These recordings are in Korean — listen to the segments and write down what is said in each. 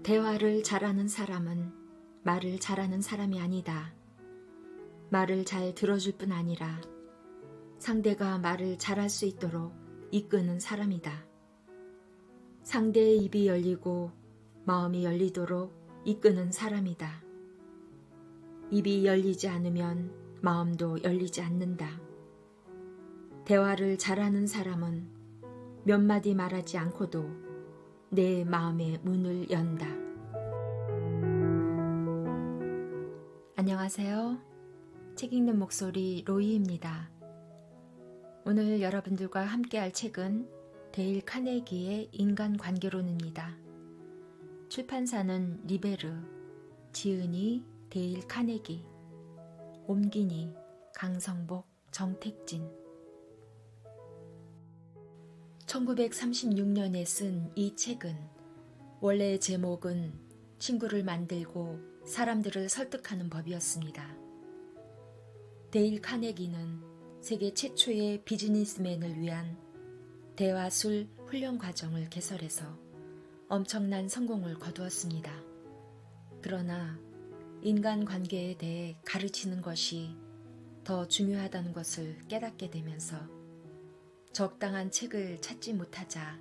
대화를 잘하는 사람은 말을 잘하는 사람이 아니다. 말을 잘 들어줄 뿐 아니라 상대가 말을 잘할 수 있도록 이끄는 사람이다. 상대의 입이 열리고 마음이 열리도록 이끄는 사람이다. 입이 열리지 않으면 마음도 열리지 않는다. 대화를 잘하는 사람은 몇 마디 말하지 않고도 내 마음의 문을 연다. 안녕하세요. 책 읽는 목소리 로이입니다. 오늘 여러분들과 함께할 책은 데일 카네기의 인간관계론입니다. 출판사는 리베르, 지은이 데일 카네기, 옮기니 강성복, 정택진. 1936년에 쓴 이 책은 원래의 제목은 친구를 만들고 사람들을 설득하는 법이었습니다. 데일 카네기는 세계 최초의 비즈니스맨을 위한 대화술 훈련 과정을 개설해서 엄청난 성공을 거두었습니다. 그러나 인간관계에 대해 가르치는 것이 더 중요하다는 것을 깨닫게 되면서 적당한 책을 찾지 못하자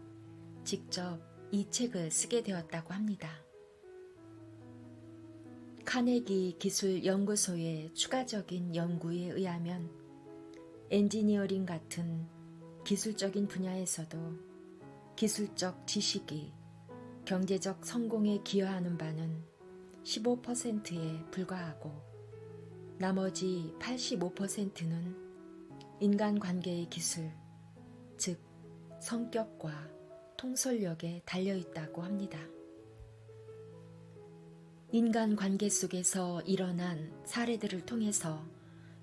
직접 이 책을 쓰게 되었다고 합니다. 카네기 기술연구소의 추가적인 연구에 의하면 엔지니어링 같은 기술적인 분야에서도 기술적 지식이 경제적 성공에 기여하는 바는 15%에 불과하고 나머지 85%는 인간관계의 기술, 즉 성격과 통솔력에 달려있다고 합니다. 인간관계 속에서 일어난 사례들을 통해서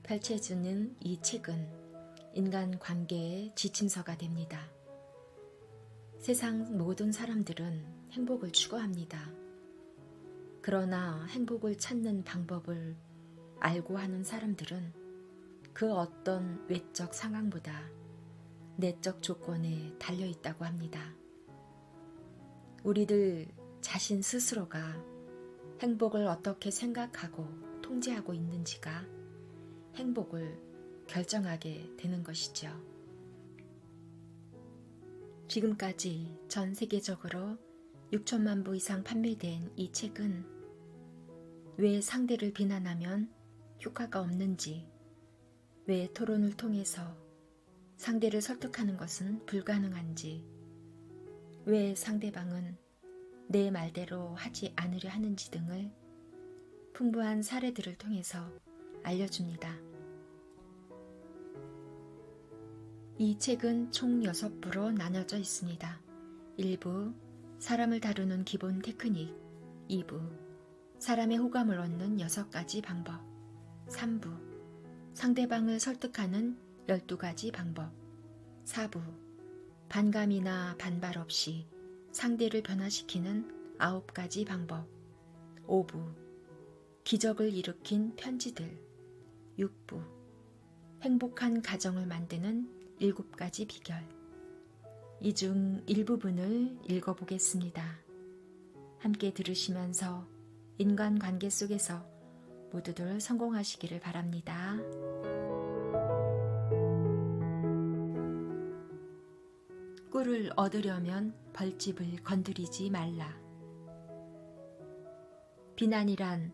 펼쳐주는 이 책은 인간관계의 지침서가 됩니다. 세상 모든 사람들은 행복을 추구합니다. 그러나 행복을 찾는 방법을 알고 하는 사람들은 그 어떤 외적 상황보다 내적 조건에 달려있다고 합니다. 우리들 자신 스스로가 행복을 어떻게 생각하고 통제하고 있는지가 행복을 결정하게 되는 것이죠. 지금까지 전 세계적으로 6천만 부 이상 판매된 이 책은 왜 상대를 비난하면 효과가 없는지, 왜 토론을 통해서 상대를 설득하는 것은 불가능한지, 왜 상대방은 내 말대로 하지 않으려 하는지 등을 풍부한 사례들을 통해서 알려줍니다. 이 책은 총 6부로 나눠져 있습니다. 1부, 사람을 다루는 기본 테크닉. 2부, 사람의 호감을 얻는 6가지 방법. 3부, 상대방을 설득하는 12가지 방법. 4부, 반감이나 반발 없이 상대를 변화시키는 9가지 방법. 5부, 기적을 일으킨 편지들. 6부, 행복한 가정을 만드는 7가지 비결. 이 중 일부분을 읽어보겠습니다. 함께 들으시면서 인간관계 속에서 모두들 성공하시기를 바랍니다. 꿀을 얻으려면 벌집을 건드리지 말라. 비난이란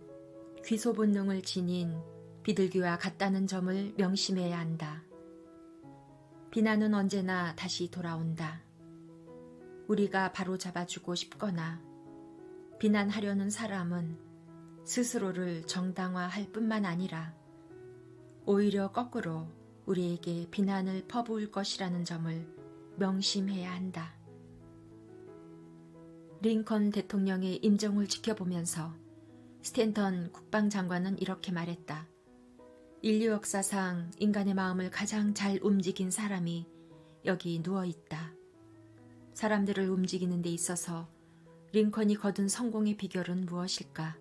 귀소 본능을 지닌 비둘기와 같다는 점을 명심해야 한다. 비난은 언제나 다시 돌아온다. 우리가 바로잡아주고 싶거나 비난하려는 사람은 스스로를 정당화할 뿐만 아니라 오히려 거꾸로 우리에게 비난을 퍼부을 것이라는 점을 명심해야 한다. 링컨 대통령의 임종을 지켜보면서 스탠턴 국방장관은 이렇게 말했다. 인류 역사상 인간의 마음을 가장 잘 움직인 사람이 여기 누워있다. 사람들을 움직이는 데 있어서 링컨이 거둔 성공의 비결은 무엇일까?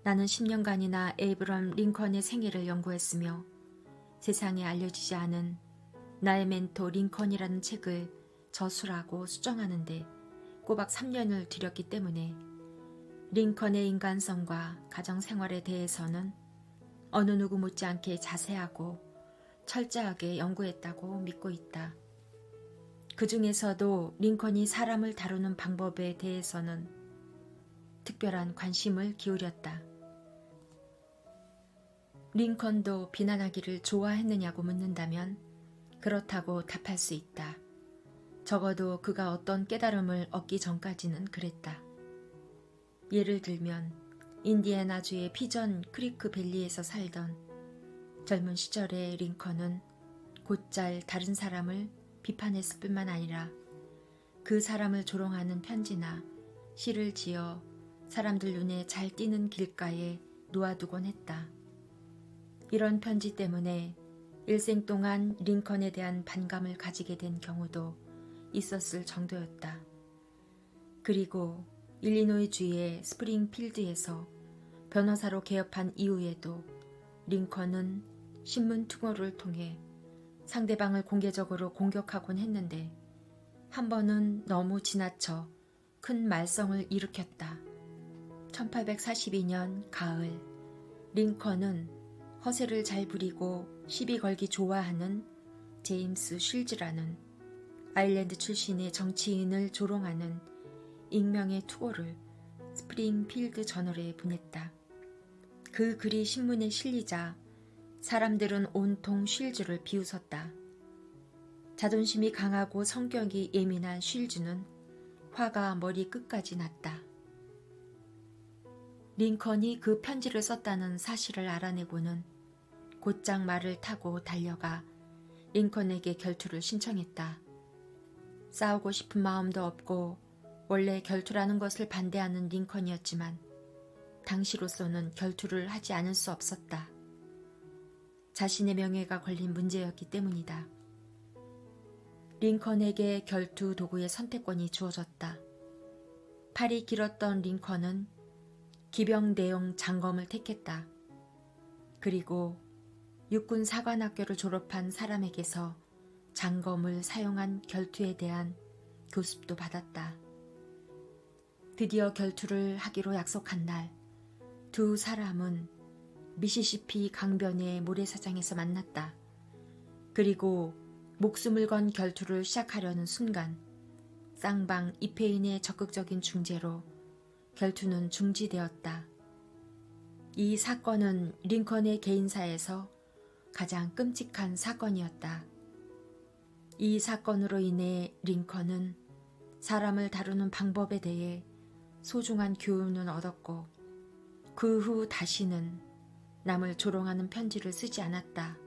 나는 10년간이나 에이브럼 링컨의 생애를 연구했으며 세상에 알려지지 않은 나의 멘토 링컨이라는 책을 저술하고 수정하는데 꼬박 3년을 들였기 때문에 링컨의 인간성과 가정생활에 대해서는 어느 누구 못지않게 자세하고 철저하게 연구했다고 믿고 있다. 그 중에서도 링컨이 사람을 다루는 방법에 대해서는 특별한 관심을 기울였다. 링컨도 비난하기를 좋아했느냐고 묻는다면 그렇다고 답할 수 있다. 적어도 그가 어떤 깨달음을 얻기 전까지는 그랬다. 예를 들면 인디애나주의 피전 크리크 밸리에서 살던 젊은 시절의 링컨은 곧잘 다른 사람을 비판했을 뿐만 아니라 그 사람을 조롱하는 편지나 시를 지어 사람들 눈에 잘 띄는 길가에 놓아두곤 했다. 이런 편지 때문에 일생 동안 링컨에 대한 반감을 가지게 된 경우도 있었을 정도였다. 그리고 일리노이주의 스프링필드에서 변호사로 개업한 이후에도 링컨은 신문 투고를 통해 상대방을 공개적으로 공격하곤 했는데 한 번은 너무 지나쳐 큰 말썽을 일으켰다. 1842년 가을, 링컨은 허세를 잘 부리고 시비 걸기 좋아하는 제임스 쉴즈라는 아일랜드 출신의 정치인을 조롱하는 익명의 투고를 스프링필드 저널에 보냈다. 그 글이 신문에 실리자 사람들은 온통 쉴즈를 비웃었다. 자존심이 강하고 성격이 예민한 쉴즈는 화가 머리 끝까지 났다. 링컨이 그 편지를 썼다는 사실을 알아내고는 곧장 말을 타고 달려가 링컨에게 결투를 신청했다. 싸우고 싶은 마음도 없고 원래 결투라는 것을 반대하는 링컨이었지만 당시로서는 결투를 하지 않을 수 없었다. 자신의 명예가 걸린 문제였기 때문이다. 링컨에게 결투 도구의 선택권이 주어졌다. 팔이 길었던 링컨은 기병대용 장검을 택했다. 그리고 육군 사관학교를 졸업한 사람에게서 장검을 사용한 결투에 대한 교습도 받았다. 드디어 결투를 하기로 약속한 날, 두 사람은 미시시피 강변의 모래사장에서 만났다. 그리고 목숨을 건 결투를 시작하려는 순간 쌍방 입회인의 적극적인 중재로 결투는 중지되었다. 이 사건은 링컨의 개인사에서 가장 끔찍한 사건이었다. 이 사건으로 인해 링컨은 사람을 다루는 방법에 대해 소중한 교훈을 얻었고 그 후 다시는 남을 조롱하는 편지를 쓰지 않았다.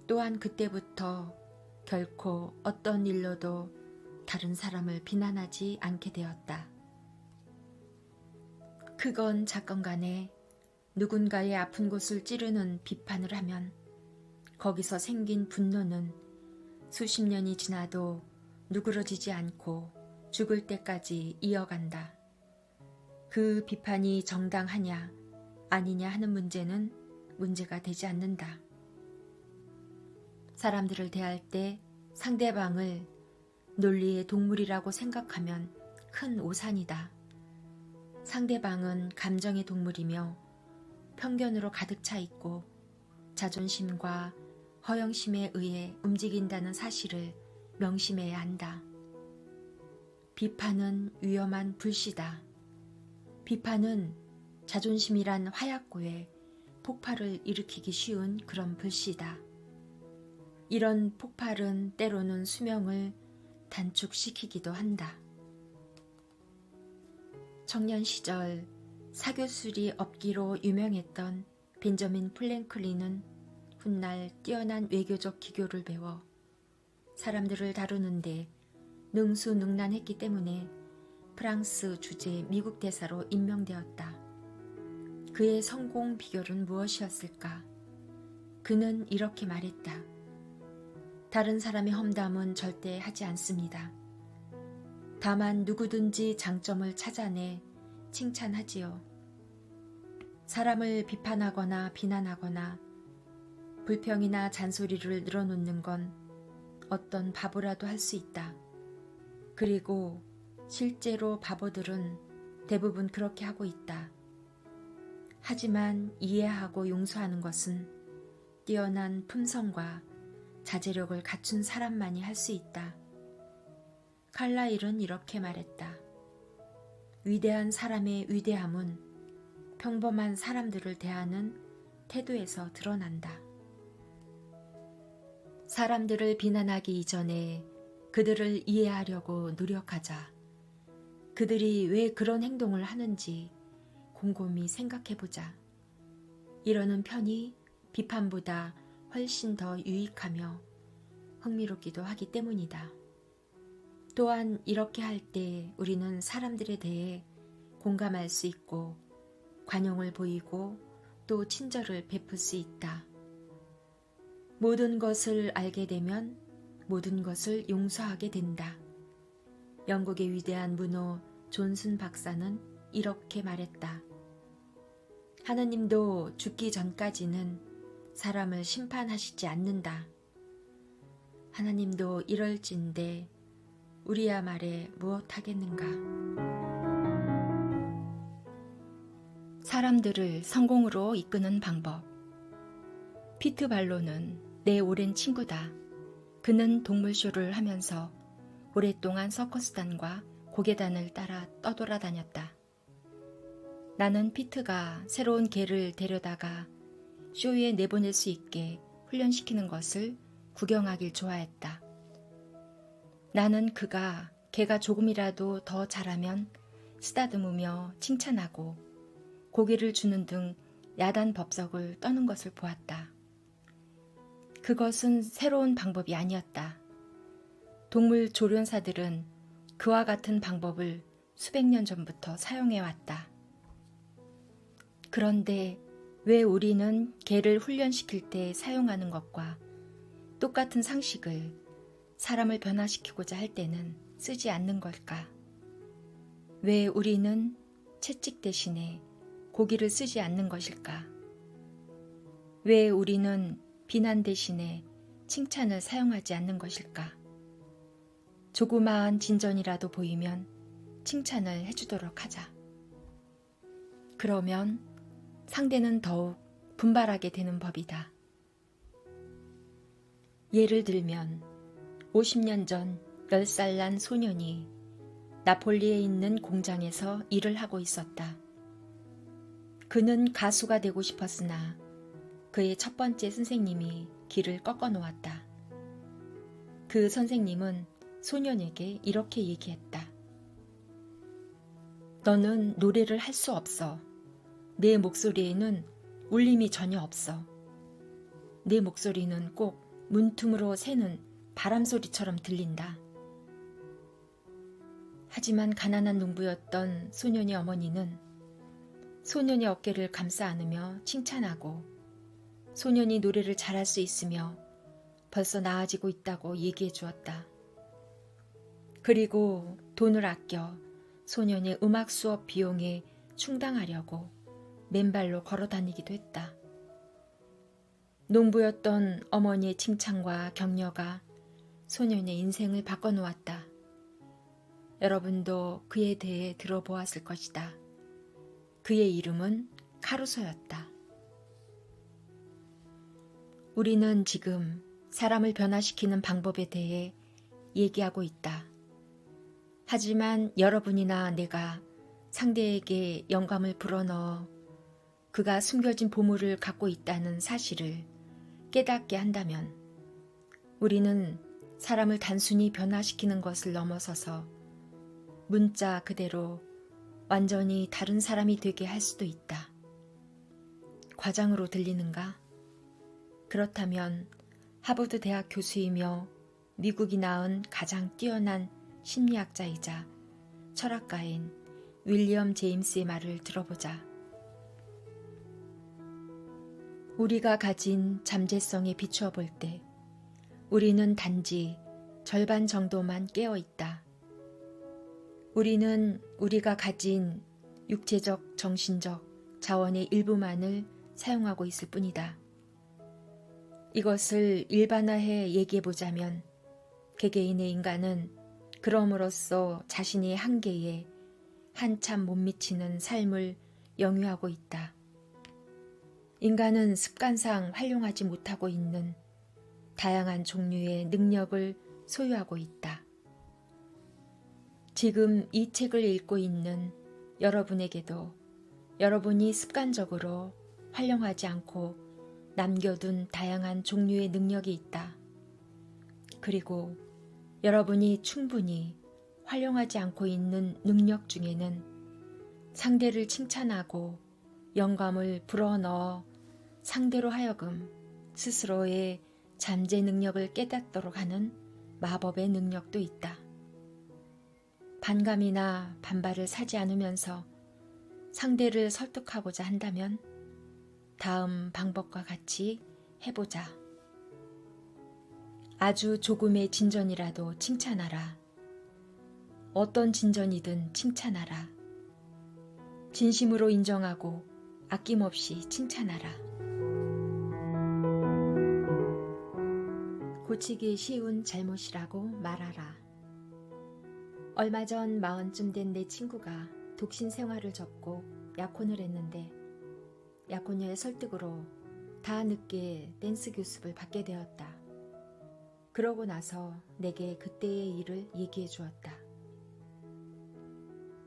또한 그때부터 결코 어떤 일로도 다른 사람을 비난하지 않게 되었다. 크건 작건 간에 누군가의 아픈 곳을 찌르는 비판을 하면 거기서 생긴 분노는 수십 년이 지나도 누그러지지 않고 죽을 때까지 이어간다. 그 비판이 정당하냐 아니냐 하는 문제는 문제가 되지 않는다. 사람들을 대할 때 상대방을 논리의 동물이라고 생각하면 큰 오산이다. 상대방은 감정의 동물이며 편견으로 가득 차 있고 자존심과 허영심에 의해 움직인다는 사실을 명심해야 한다. 비판은 위험한 불씨다. 비판은 자존심이란 화약고에 폭발을 일으키기 쉬운 그런 불씨다. 이런 폭발은 때로는 수명을 단축시키기도 한다. 청년 시절 사교술이 없기로 유명했던 벤저민 프랭클린은 훗날 뛰어난 외교적 기교를 배워 사람들을 다루는데 능수능란했기 때문에 프랑스 주재 미국 대사로 임명되었다. 그의 성공 비결은 무엇이었을까? 그는 이렇게 말했다. 다른 사람의 험담은 절대 하지 않습니다. 다만 누구든지 장점을 찾아내 칭찬하지요. 사람을 비판하거나 비난하거나 불평이나 잔소리를 늘어놓는 건 어떤 바보라도 할 수 있다. 그리고 실제로 바보들은 대부분 그렇게 하고 있다. 하지만 이해하고 용서하는 것은 뛰어난 품성과 자제력을 갖춘 사람만이 할 수 있다. 칼라일은 이렇게 말했다. 위대한 사람의 위대함은 평범한 사람들을 대하는 태도에서 드러난다. 사람들을 비난하기 이전에 그들을 이해하려고 노력하자. 그들이 왜 그런 행동을 하는지 곰곰이 생각해보자. 이러는 편이 비판보다 훨씬 더 유익하며 흥미롭기도 하기 때문이다. 또한 이렇게 할 때 우리는 사람들에 대해 공감할 수 있고 관용을 보이고 또 친절을 베풀 수 있다. 모든 것을 알게 되면 모든 것을 용서하게 된다. 영국의 위대한 문호 존슨 박사는 이렇게 말했다. 하느님도 죽기 전까지는 사람을 심판하시지 않는다. 하나님도 이럴진데 우리야 말에 무엇하겠는가. 사람들을 성공으로 이끄는 방법. 피트 발로는 내 오랜 친구다. 그는 동물쇼를 하면서 오랫동안 서커스단과 고개단을 따라 떠돌아다녔다. 나는 피트가 새로운 개를 데려다가 쇼에 내보낼 수 있게 훈련시키는 것을 구경하길 좋아했다. 나는 그가 개가 조금이라도 더 잘하면 쓰다듬으며 칭찬하고 고기를 주는 등 야단 법석을 떠는 것을 보았다. 그것은 새로운 방법이 아니었다. 동물 조련사들은 그와 같은 방법을 수백 년 전부터 사용해왔다. 그런데 왜 우리는 개를 훈련시킬 때 사용하는 것과 똑같은 상식을 사람을 변화시키고자 할 때는 쓰지 않는 걸까? 왜 우리는 채찍 대신에 고기를 쓰지 않는 것일까? 왜 우리는 비난 대신에 칭찬을 사용하지 않는 것일까? 조그마한 진전이라도 보이면 칭찬을 해주도록 하자. 그러면 상대는 더욱 분발하게 되는 법이다. 예를 들면 50년 전 10살 난 소년이 나폴리에 있는 공장에서 일을 하고 있었다. 그는 가수가 되고 싶었으나 그의 첫 번째 선생님이 길을 꺾어 놓았다. 그 선생님은 소년에게 이렇게 얘기했다. 너는 노래를 할 수 없어. 내 목소리에는 울림이 전혀 없어. 내 목소리는 꼭 문틈으로 새는 바람소리처럼 들린다. 하지만 가난한 농부였던 소년의 어머니는 소년의 어깨를 감싸 안으며 칭찬하고 소년이 노래를 잘할 수 있으며 벌써 나아지고 있다고 얘기해 주었다. 그리고 돈을 아껴 소년의 음악 수업 비용에 충당하려고 맨발로 걸어 다니기도 했다. 농부였던 어머니의 칭찬과 격려가 소년의 인생을 바꿔놓았다. 여러분도 그에 대해 들어보았을 것이다. 그의 이름은 카루소였다. 우리는 지금 사람을 변화시키는 방법에 대해 얘기하고 있다. 하지만 여러분이나 내가 상대에게 영감을 불어넣어 그가 숨겨진 보물을 갖고 있다는 사실을 깨닫게 한다면 우리는 사람을 단순히 변화시키는 것을 넘어서서 문자 그대로 완전히 다른 사람이 되게 할 수도 있다. 과장으로 들리는가? 그렇다면 하버드 대학 교수이며 미국이 낳은 가장 뛰어난 심리학자이자 철학가인 윌리엄 제임스의 말을 들어보자. 우리가 가진 잠재성에 비추어 볼 때 우리는 단지 절반 정도만 깨어 있다. 우리는 우리가 가진 육체적, 정신적 자원의 일부만을 사용하고 있을 뿐이다. 이것을 일반화해 얘기해보자면 개개인의 인간은 그럼으로써 자신의 한계에 한참 못 미치는 삶을 영유하고 있다. 인간은 습관상 활용하지 못하고 있는 다양한 종류의 능력을 소유하고 있다. 지금 이 책을 읽고 있는 여러분에게도 여러분이 습관적으로 활용하지 않고 남겨둔 다양한 종류의 능력이 있다. 그리고 여러분이 충분히 활용하지 않고 있는 능력 중에는 상대를 칭찬하고 영감을 불어넣어 상대로 하여금 스스로의 잠재 능력을 깨닫도록 하는 마법의 능력도 있다. 반감이나 반발을 사지 않으면서 상대를 설득하고자 한다면 다음 방법과 같이 해보자. 아주 조금의 진전이라도 칭찬하라. 어떤 진전이든 칭찬하라. 진심으로 인정하고 아낌없이 칭찬하라. 고치기 쉬운 잘못이라고 말하라. 얼마 전 40쯤 된 내 친구가 독신 생활을 접고 약혼을 했는데 약혼녀의 설득으로 다 늦게 댄스 교습을 받게 되었다. 그러고 나서 내게 그때의 일을 얘기해 주었다.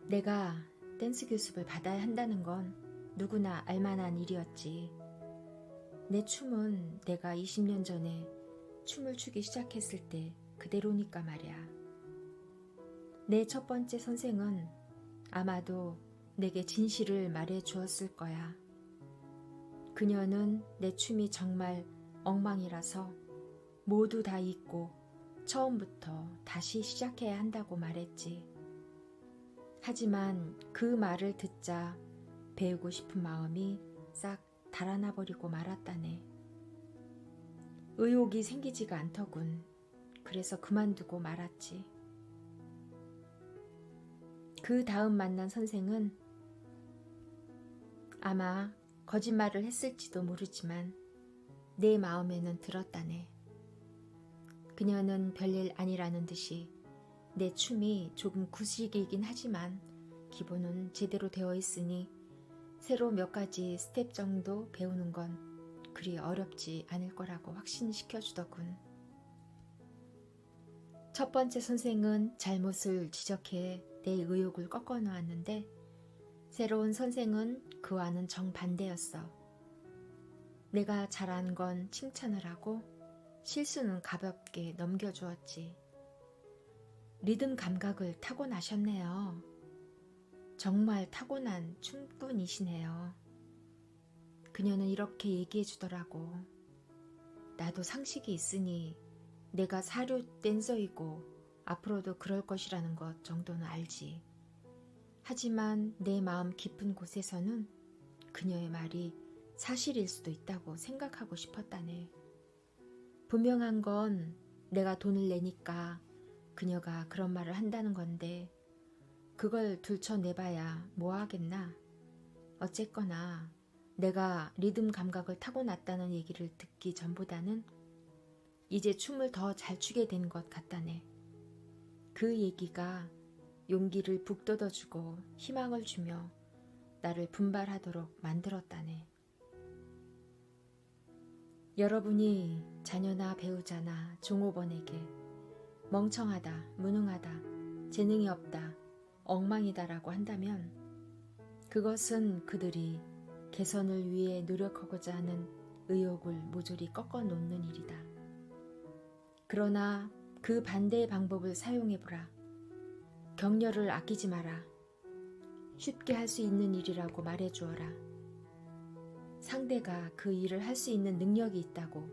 내가 댄스 교습을 받아야 한다는 건 누구나 알만한 일이었지. 내 춤은 내가 20년 전에 춤을 추기 시작했을 때 그대로니까 말이야. 내 첫 번째 선생은 아마도 내게 진실을 말해 주었을 거야. 그녀는 내 춤이 정말 엉망이라서 모두 다 잊고 처음부터 다시 시작해야 한다고 말했지. 하지만 그 말을 듣자 배우고 싶은 마음이 싹 달아나 버리고 말았다네. 의욕이 생기지가 않더군. 그래서 그만두고 말았지. 그 다음 만난 선생은 아마 거짓말을 했을지도 모르지만 내 마음에는 들었다네. 그녀는 별일 아니라는 듯이 내 춤이 조금 구식이긴 하지만 기본은 제대로 되어 있으니 새로 몇 가지 스텝 정도 배우는 건 그리 어렵지 않을 거라고 확신시켜주더군. 첫 번째 선생은 잘못을 지적해 내 의욕을 꺾어 놓았는데 새로운 선생은 그와는 정반대였어. 내가 잘한 건 칭찬을 하고 실수는 가볍게 넘겨주었지. 리듬 감각을 타고나셨네요. 정말 타고난 춤꾼이시네요. 그녀는 이렇게 얘기해 주더라고. 나도 상식이 있으니 내가 사료 댄서이고 앞으로도 그럴 것이라는 것 정도는 알지. 하지만 내 마음 깊은 곳에서는 그녀의 말이 사실일 수도 있다고 생각하고 싶었다네. 분명한 건 내가 돈을 내니까 그녀가 그런 말을 한다는 건데 그걸 들춰내봐야 뭐 하겠나. 어쨌거나 내가 리듬 감각을 타고났다는 얘기를 듣기 전보다는 이제 춤을 더 잘 추게 된 것 같다네. 그 얘기가 용기를 북돋아주고 희망을 주며 나를 분발하도록 만들었다네. 여러분이 자녀나 배우자나 종업원에게 멍청하다, 무능하다, 재능이 없다, 엉망이다라고 한다면 그것은 그들이 개선을 위해 노력하고자 하는 의욕을 모조리 꺾어 놓는 일이다. 그러나 그 반대의 방법을 사용해보라. 격려를 아끼지 마라. 쉽게 할 수 있는 일이라고 말해주어라. 상대가 그 일을 할 수 있는 능력이 있다고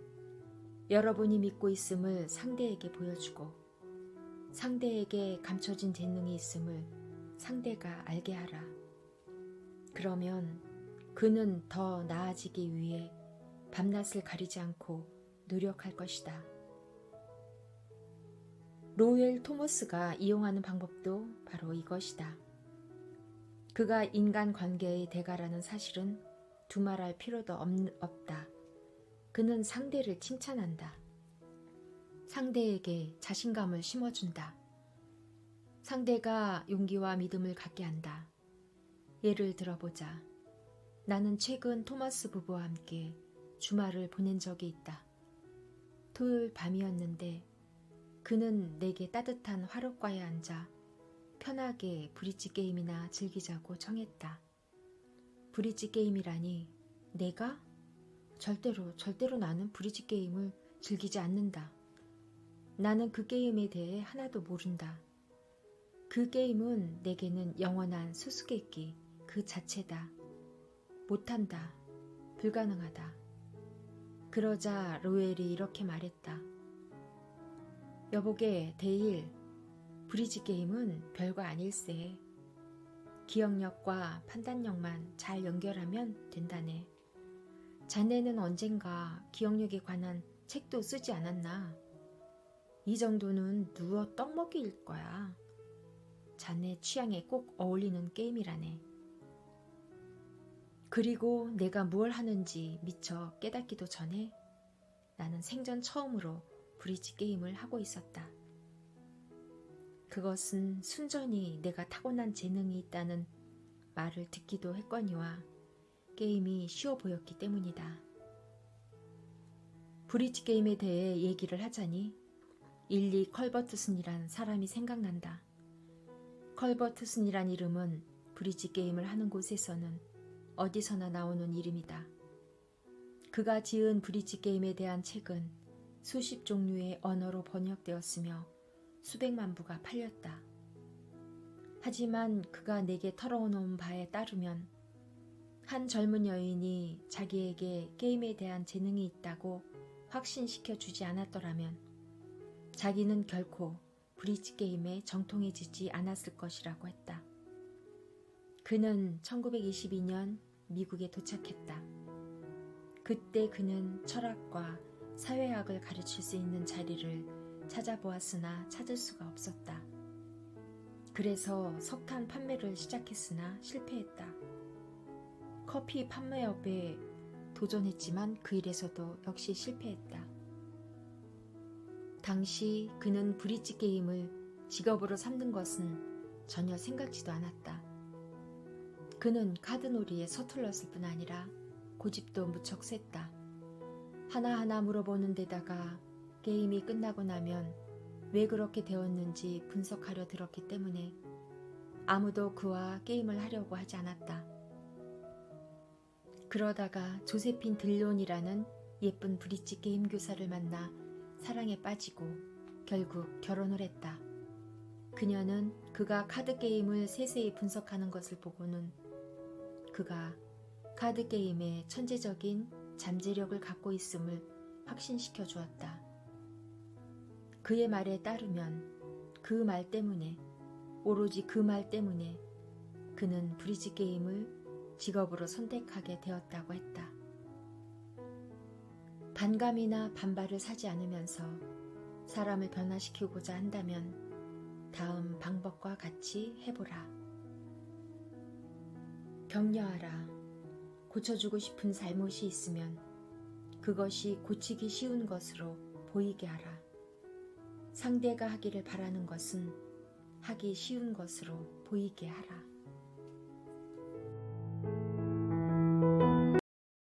여러분이 믿고 있음을 상대에게 보여주고 상대에게 감춰진 재능이 있음을 상대가 알게 하라. 그러면 그는 더 나아지기 위해 밤낮을 가리지 않고 노력할 것이다. 로웰 토머스가 이용하는 방법도 바로 이것이다. 그가 인간관계의 대가라는 사실은 두말할 필요도 없다. 그는 상대를 칭찬한다. 상대에게 자신감을 심어준다. 상대가 용기와 믿음을 갖게 한다. 예를 들어보자. 나는 최근 토마스 부부와 함께 주말을 보낸 적이 있다. 토요일 밤이었는데 그는 내게 따뜻한 화롯가에 앉아 편하게 브릿지 게임이나 즐기자고 청했다. 브릿지 게임이라니 내가? 절대로 나는 브릿지 게임을 즐기지 않는다. 나는 그 게임에 대해 하나도 모른다. 그 게임은 내게는 영원한 수수께끼 그 자체다. 못한다. 불가능하다. 그러자 로엘이 이렇게 말했다. 여보게 데일, 브릿지 게임은 별거 아닐세. 기억력과 판단력만 잘 연결하면 된다네. 자네는 언젠가 기억력에 관한 책도 쓰지 않았나? 이 정도는 누워 떡 먹기일 거야. 자네 취향에 꼭 어울리는 게임이라네. 그리고 내가 무얼 하는지 미처 깨닫기도 전에 나는 생전 처음으로 브릿지 게임을 하고 있었다. 그것은 순전히 내가 타고난 재능이 있다는 말을 듣기도 했거니와 게임이 쉬워 보였기 때문이다. 브릿지 게임에 대해 얘기를 하자니 일리 컬버트슨이란 사람이 생각난다. 컬버트슨이란 이름은 브릿지 게임을 하는 곳에서는 어디서나 나오는 이름이다. 그가 지은 브릿지 게임에 대한 책은 수십 종류의 언어로 번역되었으며 수백만 부가 팔렸다. 하지만 그가 내게 털어놓은 바에 따르면 한 젊은 여인이 자기에게 게임에 대한 재능이 있다고 확신시켜 주지 않았더라면 자기는 결코 브릿지 게임에 정통해지지 않았을 것이라고 했다. 그는 1922년 미국에 도착했다. 그때 그는 철학과 사회학을 가르칠 수 있는 자리를 찾아보았으나 찾을 수가 없었다. 그래서 석탄 판매를 시작했으나 실패했다. 커피 판매업에 도전했지만 그 일에서도 역시 실패했다. 당시 그는 브릿지 게임을 직업으로 삼는 것은 전혀 생각지도 않았다. 그는 카드놀이에 서툴렀을 뿐 아니라 고집도 무척 셌다. 하나하나 물어보는 데다가 게임이 끝나고 나면 왜 그렇게 되었는지 분석하려 들었기 때문에 아무도 그와 게임을 하려고 하지 않았다. 그러다가 조세핀 들론이라는 예쁜 브릿지 게임 교사를 만나 사랑에 빠지고 결국 결혼을 했다. 그녀는 그가 카드 게임을 세세히 분석하는 것을 보고는 그가 카드 게임에 천재적인 잠재력을 갖고 있음을 확신시켜 주었다. 그의 말에 따르면 그 말 때문에, 오로지 그 말 때문에 그는 브릿지 게임을 직업으로 선택하게 되었다고 했다. 반감이나 반발을 사지 않으면서 사람을 변화시키고자 한다면 다음 방법과 같이 해보라. 격려하라. 고쳐주고 싶은 잘못이 있으면 그것이 고치기 쉬운 것으로 보이게 하라. 상대가 하기를 바라는 것은 하기 쉬운 것으로 보이게 하라.